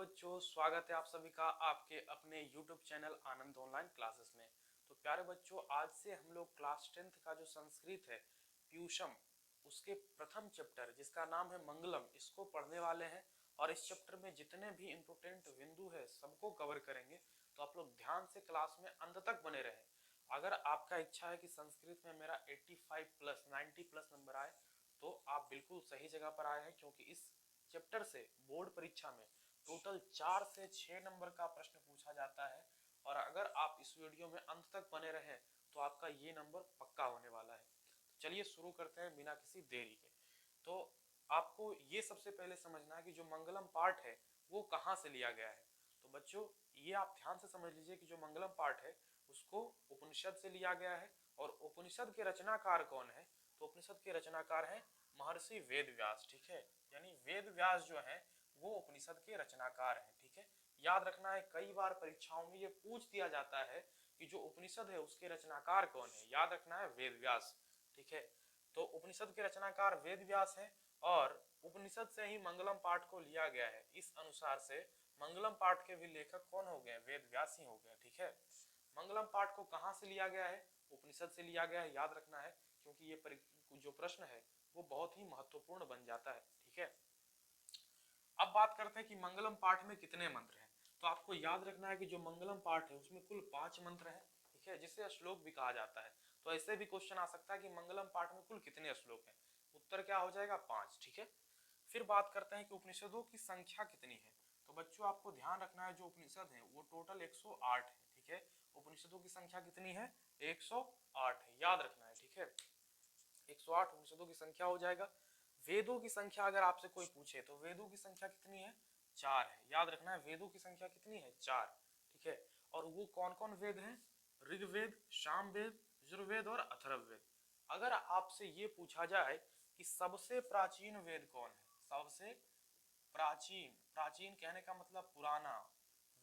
बच्चों, स्वागत है आप सभी का आपके अपने YouTube चैनल आनंद ऑनलाइन क्लासेस में। तो प्यारे बच्चों, आज से हम लोग क्लास 10th का जो संस्कृत है प्यूषम, उसके प्रथम चैप्टर जिसका नाम है मंगलम, इसको पढ़ने वाले हैं। और इस चैप्टर में जितने भी इम्पोर्टेंट बिंदु है सबको कवर करेंगे। तो आप लोग ध्यान से क्लास में अंत तक बने रहें। अगर आपका इच्छा है कि संस्कृत में मेरा 85 प्लस 90 प्लस नंबर आए तो आप बिल्कुल सही जगह पर आए हैं, क्योंकि इस चैप्टर से बोर्ड परीक्षा में टोटल 4 से 6 नंबर का प्रश्न पूछा जाता है। और अगर आप इस वीडियो में अंत तक बने रहें तो आपका ये नंबर पक्का होने वाला है। तो चलिए शुरू करते हैं बिना किसी देरी के। तो आपको ये सबसे पहले समझना है कि जो मंगलम पाठ है वो कहाँ से लिया गया है। तो बच्चों, ये आप ध्यान से समझ लीजिए कि जो मंगलम पाठ है उसको उपनिषद से लिया गया है। और उपनिषद के रचनाकार कौन है? तो उपनिषद के रचनाकार हैं महर्षि वेद व्यास। ठीक है, यानी वेद व्यास जो है वो उपनिषद के रचनाकार हैं। ठीक है, याद रखना है, कई बार परीक्षाओं में ये पूछ दिया जाता है कि जो उपनिषद है उसके रचनाकार कौन है। याद रखना है वेद व्यास। ठीक है, तो उपनिषद के रचनाकार वेद व्यास हैं और उपनिषद से ही मंगलम पाठ को लिया गया है। इस अनुसार से मंगलम पाठ के भी लेखक कौन हो गए? वेद व्यास ही हो गए। ठीक है, मंगलम पाठ को कहाँ से लिया गया है? उपनिषद से लिया गया है, याद रखना है, क्योंकि ये जो प्रश्न है वो बहुत ही महत्वपूर्ण बन जाता है। ठीक है, अब बात करते हैं कि मंगलम पाठ में कितने मंत्र हैं। तो आपको याद रखना है कि जो मंगलम पाठ है उसमें कुल 5 मंत्र हैं। ठीक है, जिसे श्लोक भी कहा जाता है। तो ऐसे भी क्वेश्चन आ सकता है कि मंगलम पाठ में कुल कितने श्लोक हैं। उत्तर क्या हो जाएगा? 5। ठीक है, फिर बात करते हैं कि उपनिषदों की संख्या कितनी है। तो बच्चों, आपको ध्यान रखना है जो उपनिषद है वो टोटल 108 है। ठीक है, उपनिषदों की संख्या कितनी है? 108 है, याद रखना है। ठीक है, 108 उपनिषदों की संख्या हो जाएगा। वेदों की संख्या अगर आपसे कोई पूछे तो वेदों की संख्या कितनी है? 4 है, याद रखना है, वेदों की संख्या कितनी है? 4। ठीक है, और वो कौन कौन वेद हैं? ऋग्वेद, सामवेद, यजुर्वेद और अथर्ववेद। अगर आपसे ये पूछा जाए कि सबसे प्राचीन वेद कौन है, सबसे प्राचीन, प्राचीन कहने का मतलब पुराना,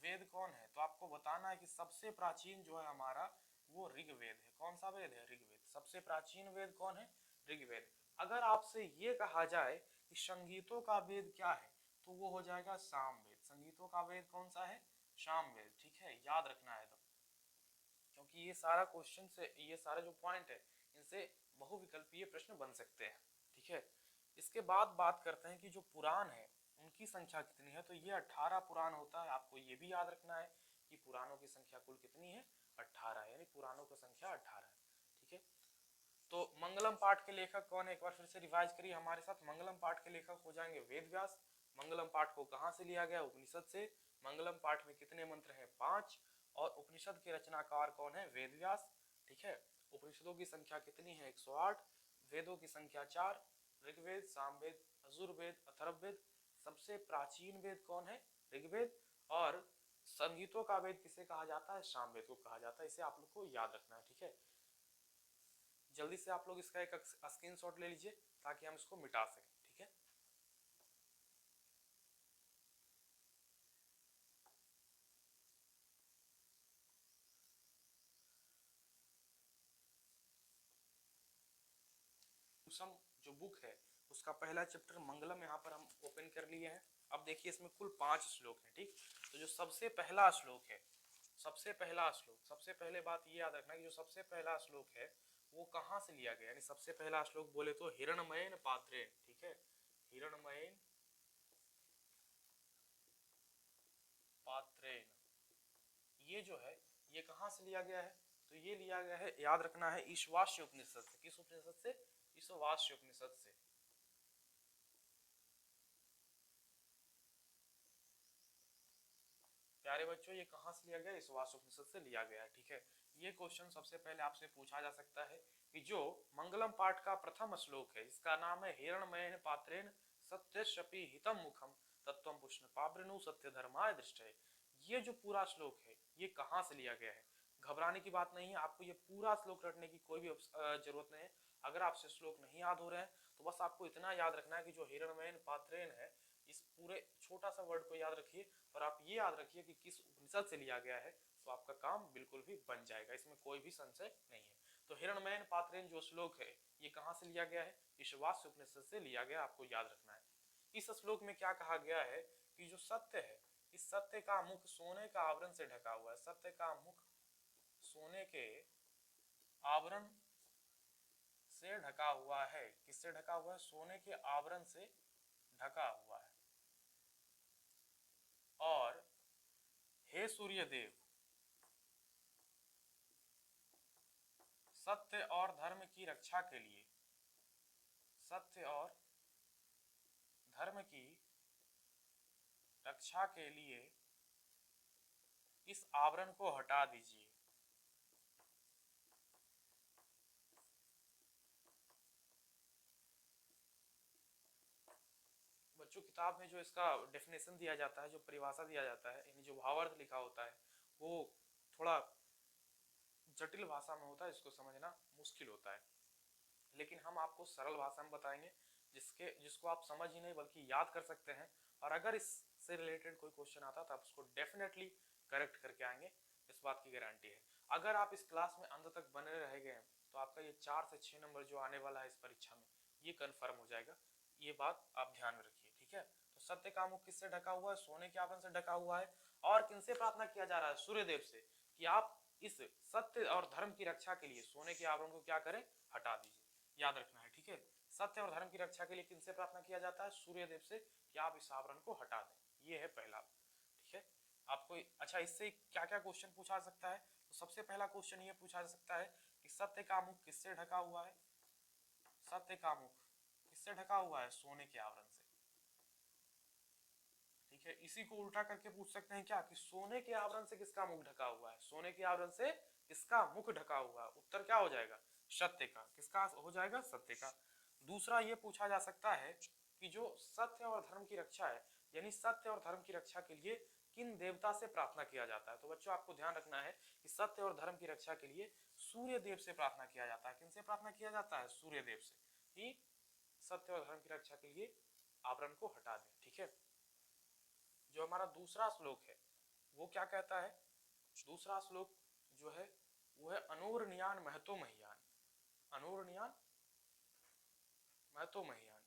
वेद कौन है, तो आपको बताना है कि सबसे प्राचीन जो है हमारा वो ऋग्वेद है। कौन सा वेद है? ऋग्वेद। सबसे प्राचीन वेद कौन है? ऋग्वेद। अगर आपसे ये कहा जाए कि संगीतों का वेद क्या है तो वो हो जाएगा सामवेद। संगीतों का वेद कौन सा है? सामवेद। ठीक है, याद रखना है। तो क्योंकि ये सारा क्वेश्चन से, ये सारे जो पॉइंट है इनसे बहुविकल्पीय प्रश्न बन सकते हैं। ठीक है, इसके बाद बात करते हैं कि जो पुराण है उनकी संख्या कितनी है। तो ये 18 पुराण होता है। आपको ये भी याद रखना है कि पुराणों की संख्या कुल कितनी है? 18, यानी पुराणों की संख्या 18 है। ठीक है, तो मंगलम पाठ के लेखक कौन है? एक बार फिर से रिवाइज करिए हमारे साथ। मंगलम पाठ के लेखक हो जाएंगे वेद व्यास। मंगलम पाठ को कहाँ से लिया गया? उपनिषद से। मंगलम पाठ में कितने मंत्र हैं? 5। और उपनिषद के रचनाकार कौन है? वेद व्यास। ठीक है, उपनिषदों की संख्या कितनी है? 108। वेदों की संख्या 4, ऋग्वेद, सामवेद, यजुर्वेद, अथर्ववेद। सबसे प्राचीन वेद कौन है? ऋग्वेद। और संगीतों का वेद किसे कहा जाता है? सामवेद को कहा जाता है। इसे आप लोग को याद रखना है। ठीक है, जल्दी से आप लोग इसका एक स्क्रीनशॉट ले लीजिए ताकि हम इसको मिटा सकें। ठीक है, कुसुम जो बुक है उसका पहला चैप्टर मंगलम यहाँ पर हम ओपन कर लिए हैं। अब देखिए इसमें कुल 5 श्लोक हैं। ठीक, तो जो सबसे पहला श्लोक है, सबसे पहला श्लोक, सबसे पहले बात ये याद रखना कि जो सबसे पहला श्लोक है वो कहाँ से लिया गया। यानी सबसे पहला श्लोक बोले तो हिरणमयेन पात्रेण। ठीक है, हिरणमयेन पात्रेण, ये जो है ये कहाँ से लिया गया है? तो ये लिया गया है, याद रखना है, ईशावास्य उपनिषद से। किस उपनिषद से? ईशावास्य उपनिषद से। प्यारे बच्चों, ये कहाँ से लिया गया? ईशावास्य उपनिषद से लिया गया है। ठीक है, ये क्वेश्चन सबसे पहले आपसे पूछा जा सकता है कि जो मंगलम पाठ का प्रथम श्लोक है इसका नाम है हिरणमयेन पात्रेण सत्यशपि हितम मुखम तत्वम पुष्णपावृणु सत्य धर्माय दृष्टये। ये जो पूरा श्लोक है ये कहाँ से लिया गया है? घबराने की बात नहीं है, आपको ये पूरा श्लोक रटने की कोई भी जरूरत नहीं है। अगर आपसे श्लोक नहीं याद हो रहे हैं तो बस आपको इतना याद रखना है कि जो हिरणमयेन पात्रेण है, इस पूरे छोटा सा वर्ड को याद रखिए और आप ये याद रखिए कि किस उपनिषद से लिया गया है, तो आपका काम बिल्कुल भी बन जाएगा, इसमें कोई भी संशय नहीं है। तो हिरणमयेन पात्रेण जो श्लोक है ये कहाँ से लिया गया है? ईशावास्य उपनिषद से लिया गया, आपको याद रखना है। इस श्लोक में क्या कहा गया है कि जो सत्य है इस सत्य का मुख सोने का आवरण से ढका हुआ है। सत्य का मुख सोने के आवरण से ढका हुआ है। किससे ढका हुआ है? सोने के आवरण से ढका हुआ है। और हे सूर्यदेव, सत्य और धर्म की रक्षा के लिए, सत्य और धर्म की रक्षा के लिए इस आवरण को हटा दीजिए। बच्चों किताब में जो इसका डेफिनेशन दिया जाता है, जो परिभाषा दिया जाता है, यानी जो भावार्थ लिखा होता है, वो थोड़ा जटिल भाषा में होता है, इसको समझना मुश्किल होता है। लेकिन हम आपको सरल भाषा में बताएंगे जिसको आप समझ ही नहीं बल्कि याद कर सकते हैं। और अगर इससे रिलेटेड कोई क्वेश्चन आता है तो आप उसको डेफिनेटली करेक्ट करके आएंगे, इस बात की गारंटी है। अगर आप इस क्लास में अंत तक बने रह गए तो आपका ये 4 से 6 नंबर जो आने वाला है इस परीक्षा में, ये कन्फर्म हो जाएगा। ये बात आप ध्यान में रखिए, ठीक है। तो सत्य का मुख किससे ढका हुआ है? सोने के आवरण से ढका हुआ है। और किनसे प्रार्थना किया जा रहा है? सूर्यदेव से, कि आप इस सत्य और धर्म की रक्षा के लिए सोने के आवरण को क्या करें? हटा दीजिए। याद रखना है, ठीक है। सत्य और धर्म की रक्षा के लिए किनसे प्रार्थना किया जाता है? सूर्यदेव से, कि आप इस आवरण को हटा दें। ये है पहला, ठीक है। आपको अच्छा, इससे क्या क्या क्वेश्चन पूछा सकता है? तो सबसे पहला क्वेश्चन ये पूछा जा सकता है कि सत्य का मुख किससे ढका हुआ है? सत्य का मुख किससे ढका हुआ है? सोने के आवरण से, ठीक है। इसी को उल्टा करके पूछ सकते हैं क्या, कि सोने के आवरण से किसका मुख ढका हुआ है? सोने के आवरण से किसका मुख ढका हुआ है? उत्तर क्या हो जाएगा? सत्य का। किसका हो जाएगा? सत्य का। दूसरा ये पूछा जा सकता है कि जो सत्य और धर्म की रक्षा है, यानी सत्य और धर्म की रक्षा के लिए किन देवता से प्रार्थना किया जाता है? तो बच्चों आपको ध्यान रखना है कि सत्य और धर्म की रक्षा के लिए सूर्य देव से प्रार्थना किया जाता है। किनसे प्रार्थना किया जाता है? सूर्य देव से, कि सत्य और धर्म की रक्षा के लिए आवरण को हटा दें, ठीक है। जो हमारा दूसरा श्लोक है वो क्या कहता है? दूसरा श्लोक जो है वो है अनूर्नियान महतो महियान। अनूर्नियान महतो महियान,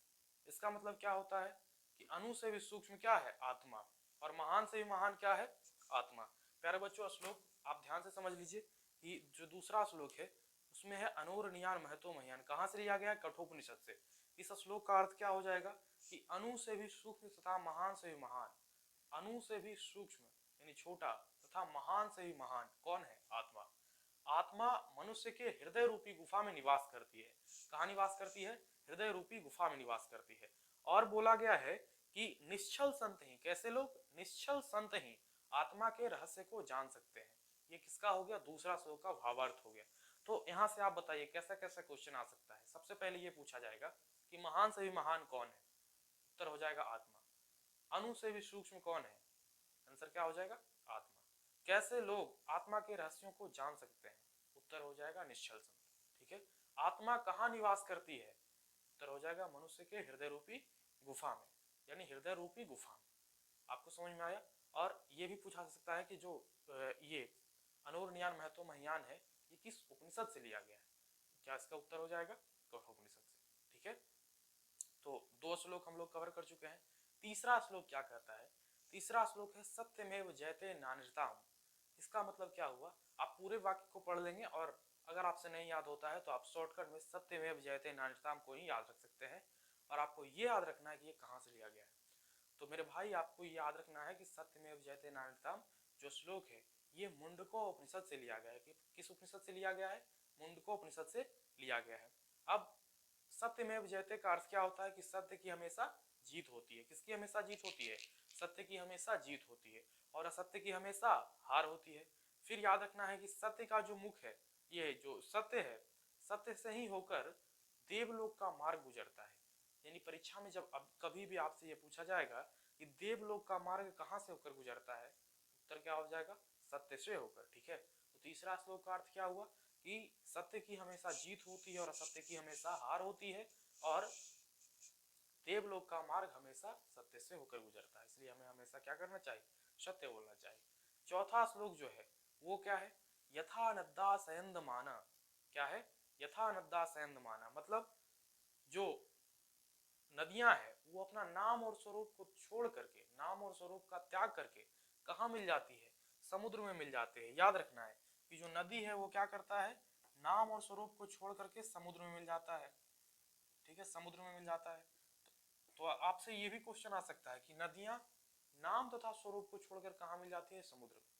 इसका मतलब क्या होता है कि अणु से भी सूक्ष्म क्या है? आत्मा। और महान से भी महान क्या है? आत्मा। प्यारे बच्चों, श्लोक आप ध्यान से समझ लीजिए कि जो दूसरा श्लोक है उसमें है अनूर्नियान महतो महियान। कहां से लिया गया है? कठोपनिषद से। इस श्लोक का अर्थ क्या हो जाएगा कि अणु से भी सूक्ष्म तथा महान से भी महान, अणु से भी सूक्ष्म यानी छोटा तथा महान से भी महान कौन है? आत्मा। आत्मा मनुष्य के हृदय रूपी गुफा में निवास करती है। कहाँ निवास करती है? हृदय रूपी गुफा में निवास करती है। और बोला गया है कि निश्चल संत ही, कैसे लोग? निश्चल संत ही आत्मा के रहस्य को जान सकते हैं। ये किसका हो गया? दूसरा श्लोक का भावार्थ हो गया। तो यहाँ से आप बताइए कैसा कैसा क्वेश्चन आ सकता है। सबसे पहले ये पूछा जाएगा कि महान से भी महान कौन है? उत्तर हो जाएगा आत्मा। अणु से भी सूक्ष्म कौन है? आंसर क्या हो जाएगा? आत्मा। कैसे लोग आत्मा के रहस्यों को जान सकते हैं? उत्तर हो जाएगा निश्चल संत, ठीक है। आत्मा कहाँ निवास करती है? उत्तर हो जाएगा मनुष्य के हृदय रूपी गुफा में, यानी हृदय रूपी गुफा में। आपको समझ में आया? और ये भी पूछा जा सकता है कि जो ये अनूर्नियान महतो महियान है, ये किस उपनिषद से लिया गया है? क्या इसका उत्तर हो जाएगा? कठोपनिषद से, ठीक है। तो दो श्लोक हम लोग कवर कर चुके हैं। तीसरा श्लोक क्या कहता है? तीसरा श्लोक है सत्यमेव जयते नान्यताम। इसका मतलब क्या हुआ? आप पूरे वाक्य को पढ़ लेंगे और अगर आपसे नहीं याद होता है तो आप शॉर्टकट में सत्यमेव जयते नान्यताम को ही याद रख सकते हैं। और आपको ये याद रखना है कि ये कहाँ से लिया गया है। तो मेरे भाई आपको ये याद रखना है कि सत्यमेव जयते नान्यताम जो श्लोक है ये मुंडको उपनिषद से लिया गया है। कि किस उपनिषद से लिया गया है? मुंडको उपनिषद से लिया गया है। अब सत्यमेव जयते का अर्थ क्या होता है? कि सत्य की हमेशा जीत होती है। किसकी हमेशा जीत होती है? सत्य की हमेशा जीत होती है। और असत्य की हमेशा हार होती है। फिर याद रखना है कि सत्य का जो मुख है, ये जो सत्य है, सत्य से ही होकर देवलोक का मार्ग गुजरता है। यानी परीक्षा में जब अब कभी भी आपसे ये पूछा जाएगा कि देवलोक का मार्ग कहाँ से होकर गुजरता है, उत्तर क्या हो जाएगा? सत्य से होकर, ठीक है। तो तीसरा श्लोक का अर्थ क्या हुआ? कि सत्य की हमेशा जीत होती है और असत्य की हमेशा हार होती है। और देवलोक का मार्ग हमेशा सत्य से होकर गुजरता है। इसलिए हमें हमेशा क्या करना चाहिए? सत्य बोलना चाहिए। चौथा श्लोक जो है वो क्या है? यथा नद्दा सयंद माना। क्या है? यथा नद्दा सयंद माना, मतलब जो नदियां हैं वो अपना नाम और स्वरूप को छोड़ करके, नाम और स्वरूप का त्याग करके कहाँ मिल जाती है? समुद्र में मिल जाते हैं। याद रखना है कि जो नदी है वो क्या करता है, नाम और स्वरूप को छोड़ करके समुद्र में मिल जाता है। ठीक है, समुद्र में मिल जाता है। तो आपसे ये भी क्वेश्चन आ सकता है कि नदियां नाम तथा स्वरूप को छोड़कर कहाँ मिल जाती है? समुद्र में।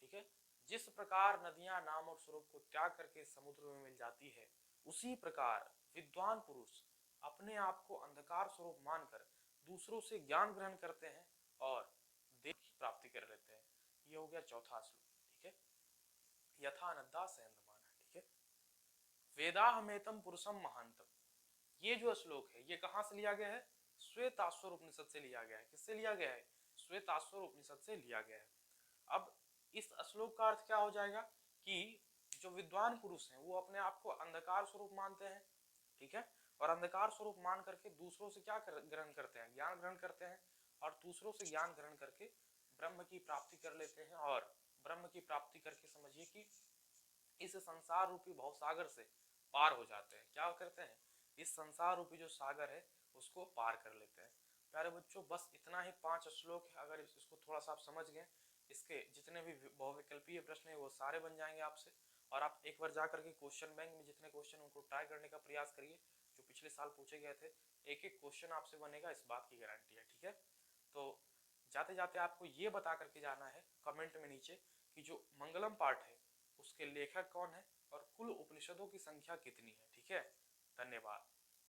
ठीक है, जिस प्रकार नदियां नाम और स्वरूप को त्याग करके समुद्र में मिल जाती है, उसी प्रकार विद्वान पुरुष अपने आप को अंधकार स्वरूप मानकर दूसरों से ज्ञान ग्रहण करते हैं और देव की प्राप्ति कर लेते हैं। ये हो गया चौथा श्लोक। ठीक है, यथा नद्दा सयंदमाना। ठीक है, वेदाहमेतम पुरुषम महांतम। ये जो श्लोक है ये कहाँ से लिया गया है? श्वेताश्वर उपनिषद से लिया गया है। किससे लिया गया है? श्वेताश्वर उपनिषद से लिया गया है। अब इस श्लोक का अर्थ क्या हो जाएगा कि जो विद्वान पुरुष हैं वो अपने आप को अंधकार स्वरूप मानते हैं। ठीक है, और अंधकार स्वरूप मान करके दूसरों से क्या ग्रहण करते हैं? ज्ञान ग्रहण करते हैं, और दूसरों से ज्ञान ग्रहण करके ब्रह्म की प्राप्ति कर लेते हैं। और ब्रह्म की प्राप्ति करके समझिए कि इस संसार रूपी भवसागर से पार हो जाते हैं। क्या करते हैं? इस संसार रूपी जो सागर है उसको पार कर लेते हैं। प्यारे बच्चों, बस इतना ही 5 श्लोक है। अगर इसको थोड़ा सा आप समझ गए, इसके जितने भी बहुविकल्पीय प्रश्न है वो सारे बन जाएंगे आपसे। और आप एक बार जा करके क्वेश्चन बैंक में जितने क्वेश्चन उनको ट्राई करने का प्रयास करिए जो पिछले साल पूछे गए थे। एक एक क्वेश्चन आपसे बनेगा, इस बात की गारंटी है। ठीक है, तो जाते जाते आपको ये बता करके जाना है कमेंट में नीचे कि जो मंगलम पाठ है उसके लेखक कौन है और कुल उपनिषदों की संख्या कितनी है। ठीक है, धन्यवाद।